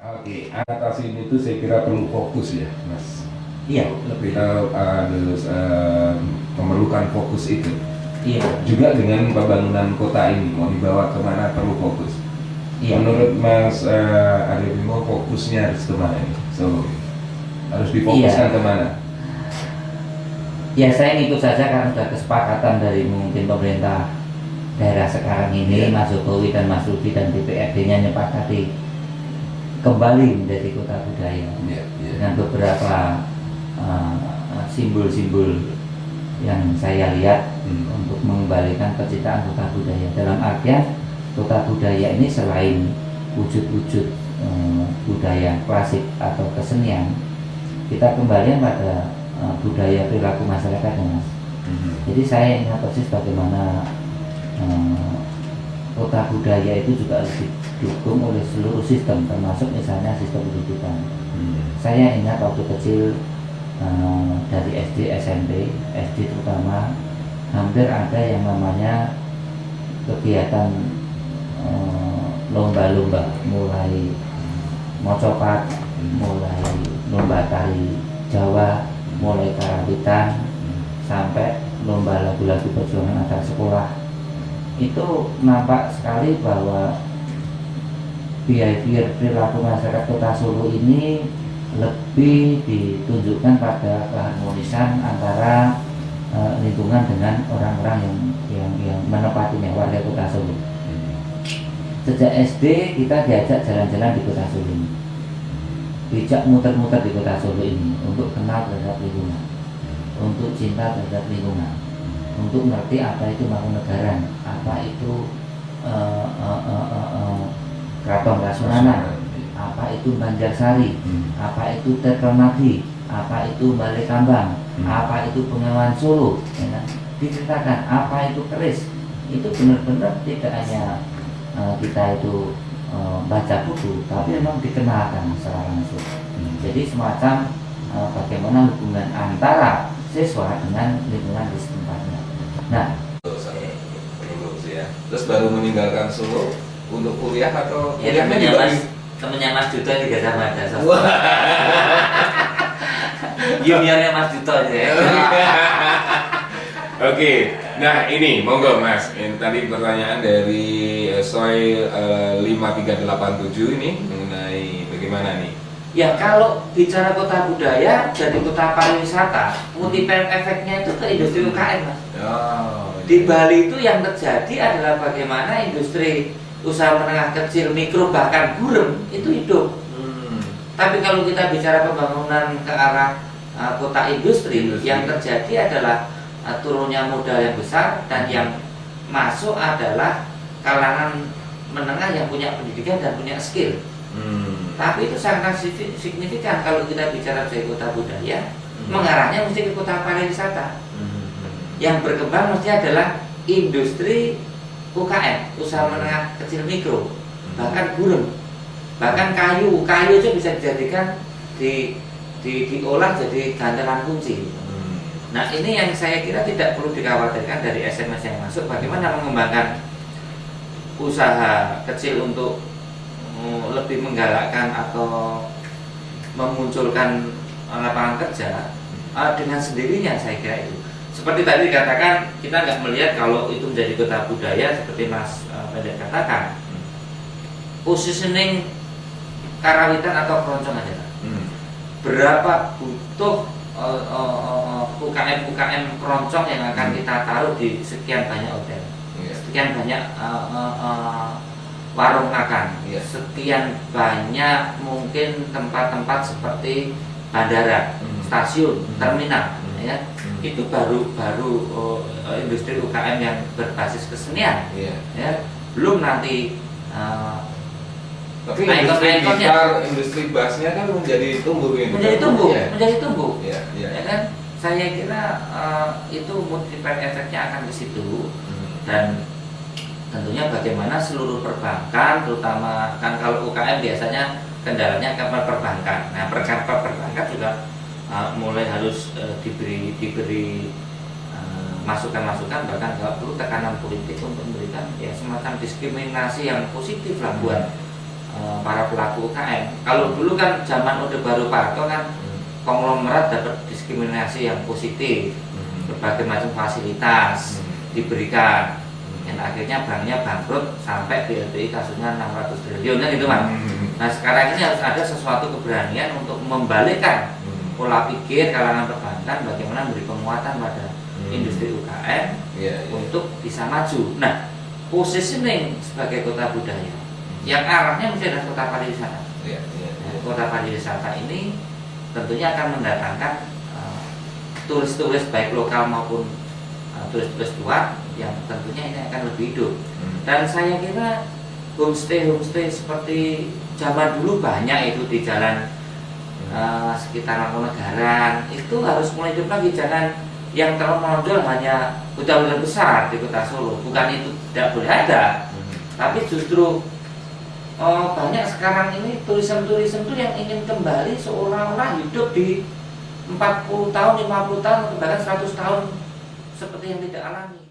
Oke, atasi ini tuh saya kira perlu fokus ya, Mas. Iya, lebih. Kita harus memerlukan fokus itu. Iya. Juga dengan pembangunan kota ini mau dibawa kemana perlu fokus. Iya. Menurut Mas Aryo Bimo fokusnya harus kemana ini? So harus difokuskan kemana? Ya saya ngikut saja karena ada kesepakatan dari mungkin pemerintah daerah sekarang ini, Mas Jokowi dan Mas Rudi dan DPRD-nya nyepakati kembali menjadi kota budaya dengan beberapa simbol-simbol yang saya lihat untuk mengembalikan penciptaan kota budaya. Dalam artian kota budaya ini selain wujud-wujud budaya klasik atau kesenian, kita kembali pada budaya perilaku masyarakat ya, Mas. Jadi saya ingat persis bagaimana kota budaya itu juga harus didukung oleh seluruh sistem, termasuk misalnya sistem pendidikan. Saya ingat waktu kecil dari SD, SMP, SD terutama hampir ada yang namanya kegiatan lomba-lomba, mulai mocopat, mulai lomba tari Jawa, mulai karawitan, sampai lomba lagu-lagu perjuangan antar sekolah. Itu nampak sekali bahwa behavior perilaku masyarakat Kota Solo ini lebih ditunjukkan pada keharmonisan antara lingkungan dengan orang-orang yang menempatinya, warga Kota Solo. Sejak SD kita diajak jalan-jalan di Kota Solo ini, bijak muter-muter di Kota Solo ini untuk kenal terhadap lingkungan, untuk cinta terhadap lingkungan, untuk ngerti apa itu Mangkunegaran, apa itu Kraton Kasunanan, apa itu Banjarsari, apa itu Tetromadi, apa itu Balai Kambang, apa itu Bengawan Solo, ya kan? Diceritakan apa itu keris. Itu benar-benar tidak hanya kita itu baca buku, tapi memang dikenalkan secara langsung. Jadi semacam bagaimana hubungan antara siswa dengan lingkungan di tempatnya. Nah, terus baru meninggalkan Solo untuk kuliah atau ya temennya Mas Duto di Gajah Mada. Juniornya Mas Duto ya. Oke, nah ini monggo Mas. Ini tadi pertanyaan dari Soy 5387 ini mengenai bagaimana nih? Ya kalau bicara kota budaya jadi kota pariwisata, multiplier efeknya itu ke industri UKM, Mas. Di Bali itu yang terjadi adalah bagaimana industri usaha menengah kecil, mikro bahkan gurem itu hidup. Tapi kalau kita bicara pembangunan ke arah kota industri, yang terjadi adalah turunnya modal yang besar dan yang masuk adalah kalangan menengah yang punya pendidikan dan punya skill. Tapi itu sangat signifikan kalau kita bicara dari kota budaya, mengarahnya mesti ke kota pariwisata. Yang berkembang mesti adalah industri UKM, usaha menengah kecil mikro, bahkan gurem, bahkan kayu itu bisa dijadikan diolah jadi gantelan kunci. Nah ini yang saya kira tidak perlu dikhawatirkan dari SMS yang masuk, bagaimana mengembangkan usaha kecil untuk lebih menggalakkan atau memunculkan lapangan kerja dengan sendirinya. Saya kira itu seperti tadi dikatakan, kita nggak melihat kalau itu menjadi kota budaya seperti Mas Pendek katakan, positioning karawitan atau keroncong aja. Berapa butuh UKM keroncong yang akan kita taruh di sekian banyak hotel, sekian banyak warung makan, sekian banyak mungkin tempat-tempat seperti bandara, stasiun, terminal, ya. Itu baru industri UKM yang berbasis kesenian, ya. Belum nanti tapi industri basnya kan menjadi tumbuh ini. Menjadi tumbuh. Ya kan? Saya kira itu multiplier efeknya akan ke situ. Dan tentunya bagaimana seluruh perbankan, terutama kan kalau UKM biasanya kendalanya ke perbankan. Nah, perbankan juga mulai harus diberi masukan-masukan, bahkan kalau perlu tekanan politik untuk memberikan ya semacam diskriminasi yang positif lah buat para pelaku UKM. Kalau dulu kan zaman Orde Baru Pak Harto kan konglomerat dapat diskriminasi yang positif, berbagai macam fasilitas diberikan, dan akhirnya banknya bangkrut sampai BLBI kasusnya 600 triliun kan itu Mas. Nah sekarang ini harus ada sesuatu keberanian untuk membalikkan pola pikir kalangan perbankan bagaimana memberi penguatan pada industri UKM untuk bisa maju. Nah positioning sebagai kota budaya yang arahnya mesti adalah kota pariwisata. Nah, kota pariwisata ini tentunya akan mendatangkan turis-turis baik lokal maupun turis-turis luar yang tentunya ini akan lebih hidup. Dan saya kira homestay seperti zaman dulu banyak itu di jalan sekitar Mangkunegaran itu harus mulai hidup lagi, jangan yang terlalu menonjol hanya hotel-hotel besar di kota Solo. Bukan itu tidak boleh ada, tapi justru banyak sekarang ini turisme itu yang ingin kembali seolah-olah hidup di 40 tahun, 50 tahun, bahkan 100 tahun seperti yang tidak alami.